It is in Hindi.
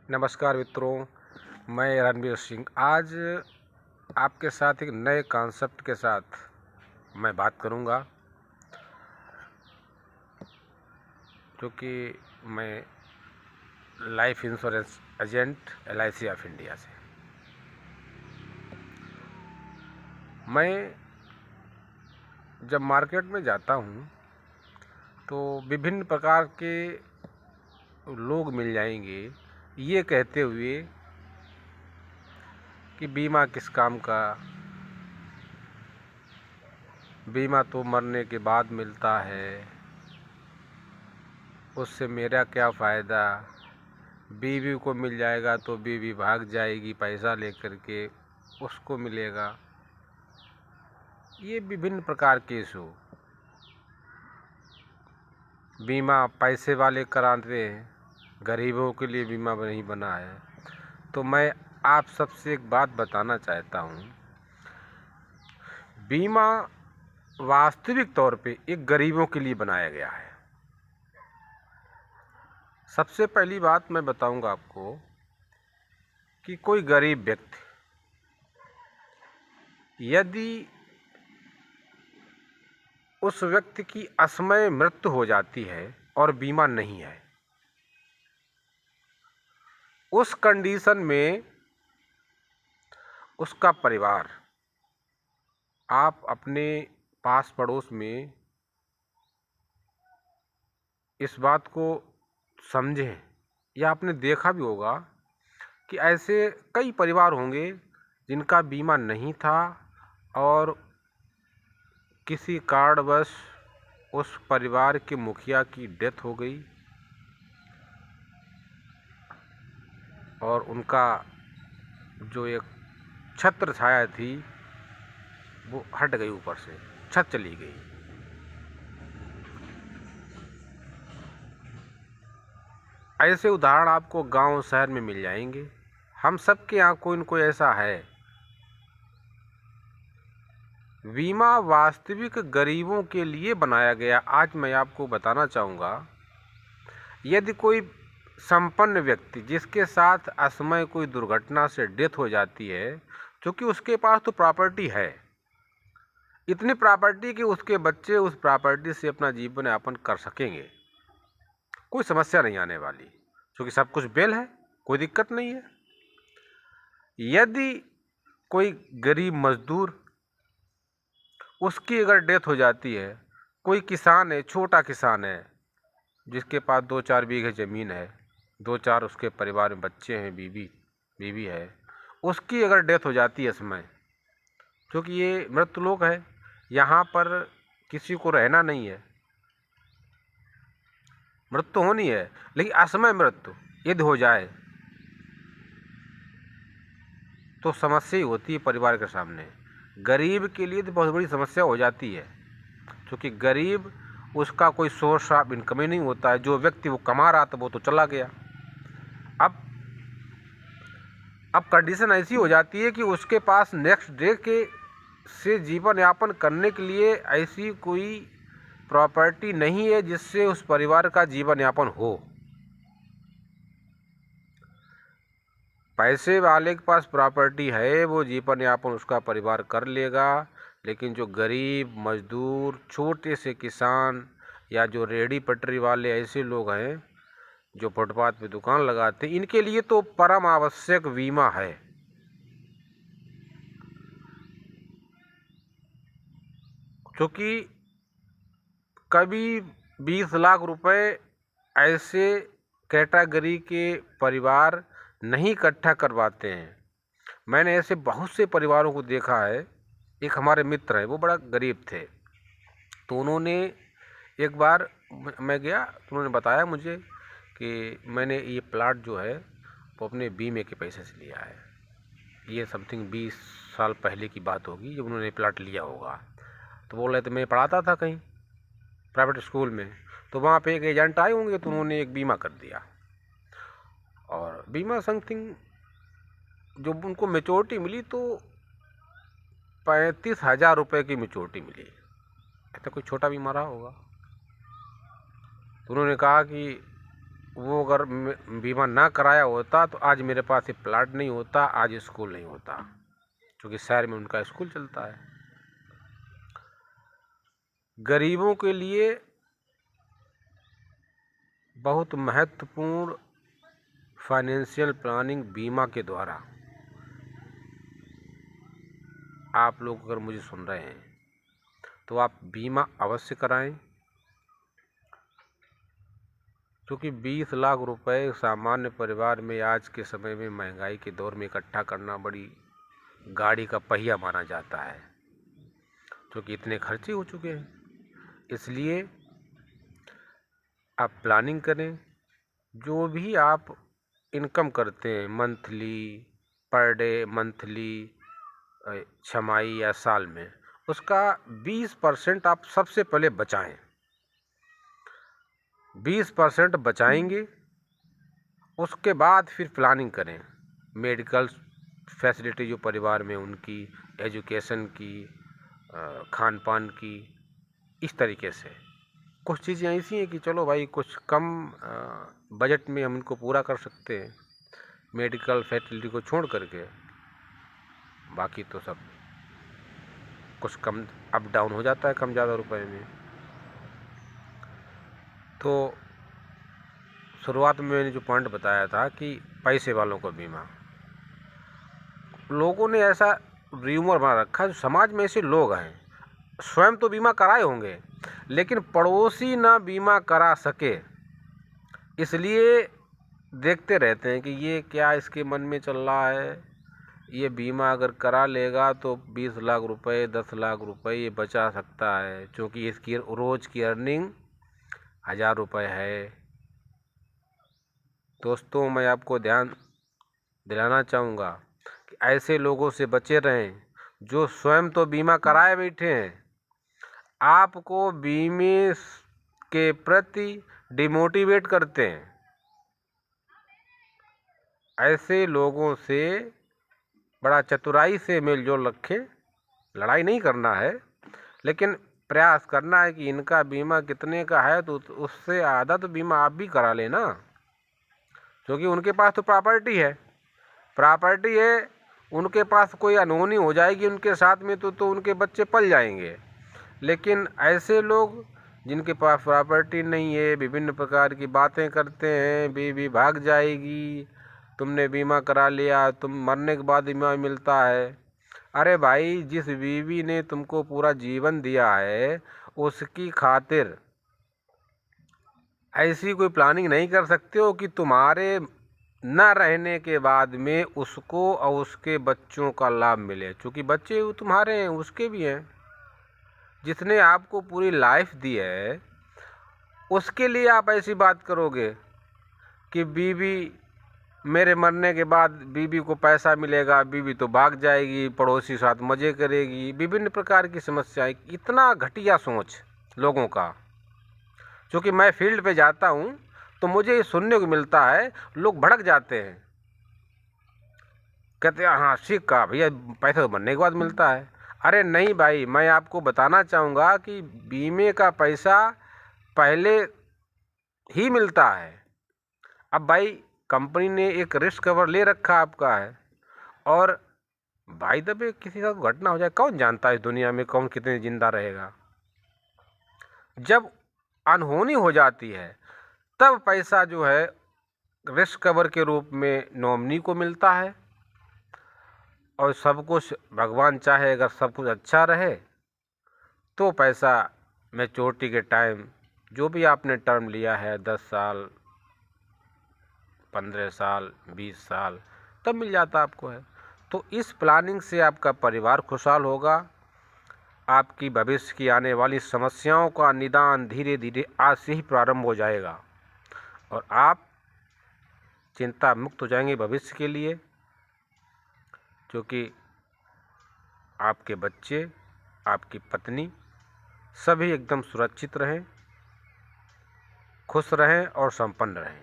नमस्कार मित्रों, मैं रणवीर सिंह। आज आपके साथ एक नए कॉन्सेप्ट के साथ मैं बात करूंगा, क्योंकि मैं life insurance agent LIC of India से। मैं जब मार्केट में जाता हूं तो विभिन्न प्रकार के लोग मिल जाएंगे ये कहते हुए कि बीमा किस काम का, बीमा तो मरने के बाद मिलता है, उससे मेरा क्या फ़ायदा, बीवी को मिल जाएगा तो बीवी भाग जाएगी पैसा लेकर के, उसको मिलेगा। ये विभिन्न प्रकार के इशू बीमा पैसे वाले कराते हैं, गरीबों के लिए बीमा नहीं बना है। तो मैं आप सबसे एक बात बताना चाहता हूँ, बीमा वास्तविक तौर पे एक गरीबों के लिए बनाया गया है। सबसे पहली बात मैं बताऊंगा आपको कि कोई गरीब व्यक्ति यदि उस व्यक्ति की असमय मृत्यु हो जाती है और बीमा नहीं है, उस कंडीशन में उसका परिवार, आप अपने पास पड़ोस में इस बात को समझें, या आपने देखा भी होगा कि ऐसे कई परिवार होंगे जिनका बीमा नहीं था और किसी कारणवश उस परिवार के मुखिया की डेथ हो गई और उनका जो एक छत्र छाया थी वो हट गई, ऊपर से छत चली गई। ऐसे उदाहरण आपको गांव शहर में मिल जाएंगे। हम सबके यहाँ कोई न कोई ऐसा है। बीमा वास्तविक गरीबों के लिए बनाया गया। आज मैं आपको बताना चाहूँगा, यदि कोई संपन्न व्यक्ति जिसके साथ असमय कोई दुर्घटना से डेथ हो जाती है, क्योंकि उसके पास तो प्रॉपर्टी है, इतनी प्रॉपर्टी कि उसके बच्चे उस प्रॉपर्टी से अपना जीवन यापन कर सकेंगे, कोई समस्या नहीं आने वाली, क्योंकि सब कुछ बेल है, कोई दिक्कत नहीं है। यदि कोई गरीब मजदूर, उसकी अगर डेथ हो जाती है, कोई किसान है, छोटा किसान है जिसके पास 2-4 बीघे ज़मीन है, 2-4 उसके परिवार में बच्चे हैं, बीवी है, उसकी अगर डेथ हो जाती है इसमें, क्योंकि ये मृत्युलोक है, यहाँ पर किसी को रहना नहीं है, मृत्यु होनी है, लेकिन असमय मृत्यु यदि हो जाए तो समस्या ही होती है परिवार के सामने। गरीब के लिए तो बहुत बड़ी समस्या हो जाती है, क्योंकि गरीब, उसका कोई सोर्स ऑफ इनकम ही नहीं होता है। जो व्यक्ति वो कमा रहा था वो तो चला गया। अब कंडीशन ऐसी हो जाती है कि उसके पास नेक्स्ट डे के से जीवन यापन करने के लिए ऐसी कोई प्रॉपर्टी नहीं है जिससे उस परिवार का जीवन यापन हो। पैसे वाले के पास प्रॉपर्टी है, वो जीवन यापन उसका परिवार कर लेगा, लेकिन जो गरीब मजदूर, छोटे से किसान या जो रेहड़ी पटरी वाले ऐसे लोग हैं जो फुटपाथ पे दुकान लगाते हैं, इनके लिए तो परम आवश्यक बीमा है। क्योंकि कभी 20 लाख रुपए ऐसे कैटेगरी के परिवार नहीं इकट्ठा करवाते हैं। मैंने ऐसे बहुत से परिवारों को देखा है। एक हमारे मित्र हैं, वो बड़ा गरीब थे, तो उन्होंने एक बार, मैं गया तो उन्होंने बताया मुझे कि मैंने ये प्लाट जो है वो अपने बीमे के पैसे से लिया है। ये समथिंग 20 साल पहले की बात होगी जब उन्होंने प्लाट लिया होगा। तो बोल रहे थे मैं पढ़ाता था कहीं प्राइवेट स्कूल में, तो वहाँ पे एक एजेंट आए होंगे, तो उन्होंने एक बीमा कर दिया, और बीमा समथिंग जब उनको मेचोरिटी मिली तो 35,000 रुपये की मेचोरिटी मिली। ऐसा कोई छोटा बीमा रहा होगा। तो उन्होंने कहा कि वो अगर बीमा ना कराया होता तो आज मेरे पास ये प्लाट नहीं होता, आज स्कूल नहीं होता, क्योंकि शहर में उनका स्कूल चलता है। गरीबों के लिए बहुत महत्वपूर्ण फाइनेंशियल प्लानिंग बीमा के द्वारा आप लोग अगर मुझे सुन रहे हैं तो आप बीमा अवश्य कराएं, क्योंकि 20 लाख रुपए सामान्य परिवार में आज के समय में महंगाई के दौर में इकट्ठा करना बड़ी गाड़ी का पहिया माना जाता है, क्योंकि इतने खर्चे हो चुके हैं। इसलिए आप प्लानिंग करें। जो भी आप इनकम करते हैं मंथली, पर डे, मंथली, छमाही या साल में, उसका 20% आप सबसे पहले बचाएं। 20% बचाएंगे, उसके बाद फिर प्लानिंग करें। मेडिकल फैसिलिटी जो परिवार में उनकी, एजुकेशन की, खान पान की, इस तरीके से कुछ चीज़ें ऐसी हैं कि चलो भाई कुछ कम बजट में हम इनको पूरा कर सकते हैं, मेडिकल फैसिलिटी को छोड़ करके। बाकी तो सब कुछ कम अप डाउन हो जाता है कम ज़्यादा रुपए में। तो शुरुआत में मैंने जो पॉइंट बताया था कि पैसे वालों को बीमा, लोगों ने ऐसा र्यूमर बना रखा है, जो समाज में ऐसे लोग हैं स्वयं तो बीमा कराए होंगे लेकिन पड़ोसी ना बीमा करा सके, इसलिए देखते रहते हैं कि ये क्या इसके मन में चल रहा है, ये बीमा अगर करा लेगा तो 20 लाख रुपए, 10 लाख रुपए ये बचा सकता है, क्योंकि इसकी रोज़ की अर्निंग 1000 रुपये है। दोस्तों, मैं आपको ध्यान दिलाना चाहूँगा कि ऐसे लोगों से बचे रहें जो स्वयं तो बीमा कराए बैठे हैं, आपको बीमे के प्रति डिमोटिवेट करते हैं। ऐसे लोगों से बड़ा चतुराई से मेलजोल रखें। लड़ाई नहीं करना है, लेकिन प्रयास करना है कि इनका बीमा कितने का है तो उससे आधा तो बीमा आप भी करा लेना, क्योंकि उनके पास तो प्रॉपर्टी है, उनके पास कोई अनहोनी हो जाएगी उनके साथ में तो उनके बच्चे पल जाएंगे। लेकिन ऐसे लोग जिनके पास प्रॉपर्टी नहीं है, विभिन्न प्रकार की बातें करते हैं, बीवी भाग जाएगी, तुमने बीमा करा लिया, तुम मरने के बाद बीमा मिलता है। अरे भाई, जिस बीवी ने तुमको पूरा जीवन दिया है उसकी खातिर ऐसी कोई प्लानिंग नहीं कर सकते हो कि तुम्हारे न रहने के बाद में उसको और उसके बच्चों का लाभ मिले, क्योंकि बच्चे वो तुम्हारे हैं, उसके भी हैं। जिसने आपको पूरी लाइफ दी है उसके लिए आप ऐसी बात करोगे कि बीवी, मेरे मरने के बाद बीवी को पैसा मिलेगा, बीवी तो भाग जाएगी, पड़ोसी साथ मज़े करेगी, विभिन्न प्रकार की समस्याएं। इतना घटिया सोच लोगों का, क्योंकि मैं फील्ड पे जाता हूँ तो मुझे ये सुनने को मिलता है, लोग भड़क जाते हैं, कहते हैं हाँ ठीक कहा भैया, पैसा तो मरने के बाद मिलता है। अरे नहीं भाई, मैं आपको बताना चाहूँगा कि बीमे का पैसा पहले ही मिलता है। अब भाई कंपनी ने एक रिस्क कवर ले रखा आपका है, और भाई दबे किसी का घटना हो जाए, कौन जानता है इस दुनिया में कौन कितने जिंदा रहेगा। जब अनहोनी हो जाती है तब पैसा जो है रिस्क कवर के रूप में नॉमिनी को मिलता है, और सब कुछ भगवान चाहे अगर सब कुछ अच्छा रहे तो पैसा मैच्योरिटी के टाइम, जो भी आपने टर्म लिया है 10 साल, 15 साल, 20 साल, तब मिल जाता आपको है। तो इस प्लानिंग से आपका परिवार खुशहाल होगा, आपकी भविष्य की आने वाली समस्याओं का निदान धीरे धीरे आज से ही प्रारंभ हो जाएगा, और आप चिंता मुक्त हो जाएंगे भविष्य के लिए, क्योंकि आपके बच्चे, आपकी पत्नी सभी एकदम सुरक्षित रहें, खुश रहें और संपन्न रहें।